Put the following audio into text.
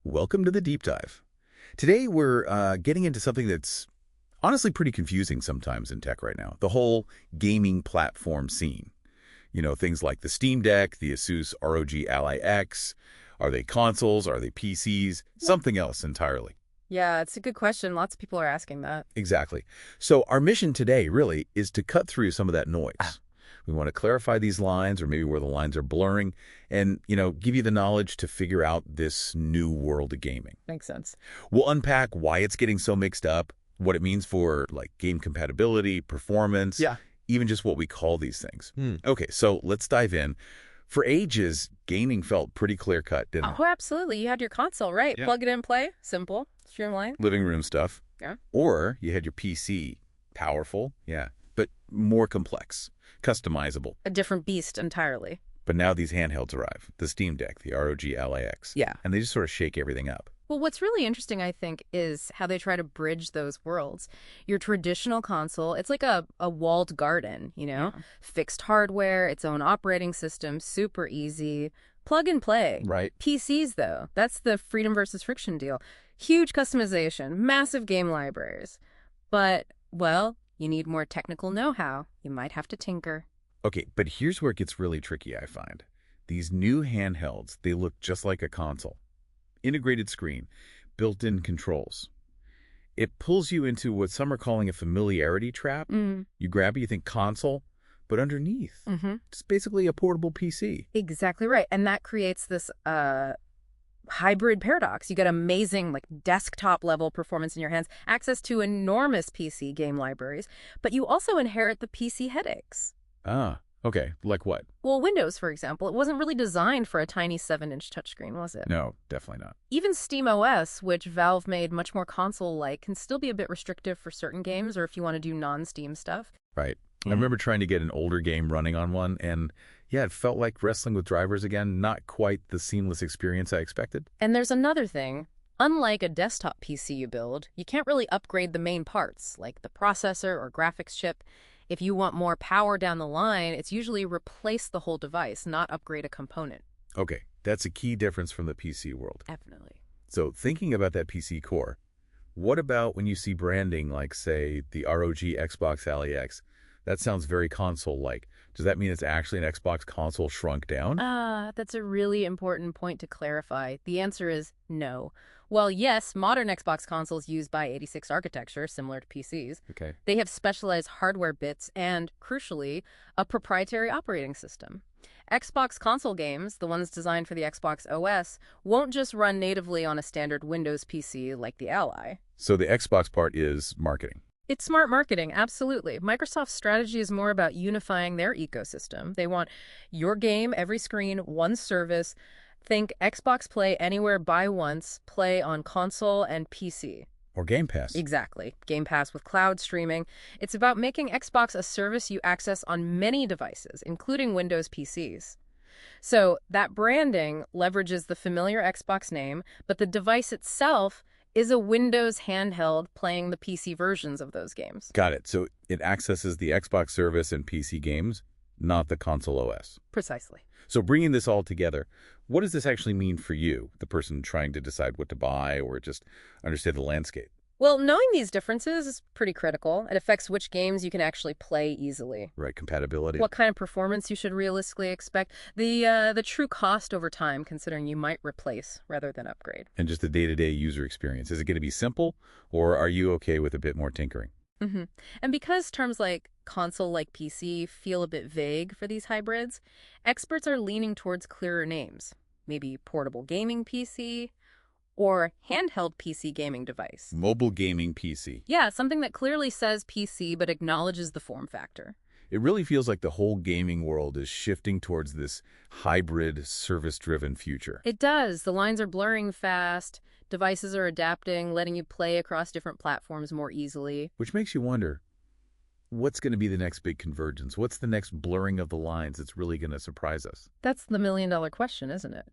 Welcome to the deep dive. Today we're getting into something that's honestly pretty confusing sometimes in tech right now. The whole gaming platform scene. You know, things like the Steam Deck, the Asus ROG Ally X. Are they consoles? Are they PCs? Something else entirely. Yeah, it's a good question. Lots of people are asking that. Exactly. So our mission today really is to cut through some of that noise. We want to clarify these lines, or maybe where the lines are blurring, and, give you the knowledge to figure out this new world of gaming. Makes sense. We'll unpack why it's getting so mixed up, what it means for, like, game compatibility, performance, even just what we call these things. Okay, so let's dive in. For ages, gaming felt pretty clear-cut, didn't it? Oh, absolutely. You had your console, right? Yeah. Plug it in, play. Simple. Streamline. Living room stuff. Yeah. Or you had your PC. Powerful, but more complex, customizable. A different beast entirely. But now these handhelds arrive, the Steam Deck, the ROG Ally X. Yeah. And they just sort of shake everything up. Well, what's really interesting, I think, is how they try to bridge those worlds. Your traditional console, it's like a walled garden, Fixed hardware, its own operating system, super easy, plug and play. Right. PCs, though, that's the freedom versus friction deal. Huge customization, massive game libraries. But, well, you need more technical know-how. You might have to tinker. Okay, but here's where it gets really tricky, I find. These new handhelds, they look just like a console. Integrated screen, built-in controls. It pulls you into what some are calling a familiarity trap. You grab it, you think console, but underneath, it's basically a portable PC. Exactly right. And that creates this hybrid paradox. You get amazing desktop level performance in your hands, access to enormous PC game libraries, but you also inherit the PC headaches. Ah, okay. Like what? Well, Windows, for example, it wasn't really designed for a tiny 7-inch touchscreen, was it? No, definitely not. Even SteamOS, which Valve made much more console-like, can still be a bit restrictive for certain games or if you want to do non-Steam stuff. Right. I remember trying to get an older game running on one, and it felt like wrestling with drivers again, not quite the seamless experience I expected. And there's another thing. Unlike a desktop PC you build, you can't really upgrade the main parts, like the processor or graphics chip. If you want more power down the line, it's usually replace the whole device, not upgrade a component. Okay, that's a key difference from the PC world. Definitely. So thinking about that PC core, what about when you see branding like, say, the ROG Xbox Ally X? That sounds very console-like. Does that mean it's actually an Xbox console shrunk down? That's a really important point to clarify. The answer is no. Well, yes, modern Xbox consoles use x86 architecture, similar to PCs. Okay. They have specialized hardware bits and, crucially, a proprietary operating system. Xbox console games, the ones designed for the Xbox OS, won't just run natively on a standard Windows PC like the Ally. So the Xbox part is marketing. It's smart marketing, absolutely. Microsoft's strategy is more about unifying their ecosystem. They want your game, every screen, one service. Think Xbox Play Anywhere, buy once, play on console and PC. Or Game Pass. Exactly. Game Pass with cloud streaming. It's about making Xbox a service you access on many devices, including Windows PCs. So that branding leverages the familiar Xbox name, but the device itself is a Windows handheld playing the PC versions of those games. Got it. So it accesses the Xbox service and PC games, not the console OS. Precisely. So bringing this all together, what does this actually mean for you, the person trying to decide what to buy or just understand the landscape? Well, knowing these differences is pretty critical. It affects which games you can actually play easily. Right, compatibility. What kind of performance you should realistically expect. The true cost over time, considering you might replace rather than upgrade. And just the day-to-day user experience. Is it going to be simple, or are you okay with a bit more tinkering? And because terms like console like PC feel a bit vague for these hybrids, experts are leaning towards clearer names. Maybe portable gaming PC or handheld PC gaming device. Mobile gaming PC. Yeah, something that clearly says PC but acknowledges the form factor. It really feels like the whole gaming world is shifting towards this hybrid, service-driven future. It does. The lines are blurring fast. Devices are adapting, letting you play across different platforms more easily. Which makes you wonder, what's going to be the next big convergence? What's the next blurring of the lines that's really going to surprise us? That's the million-dollar question, isn't it?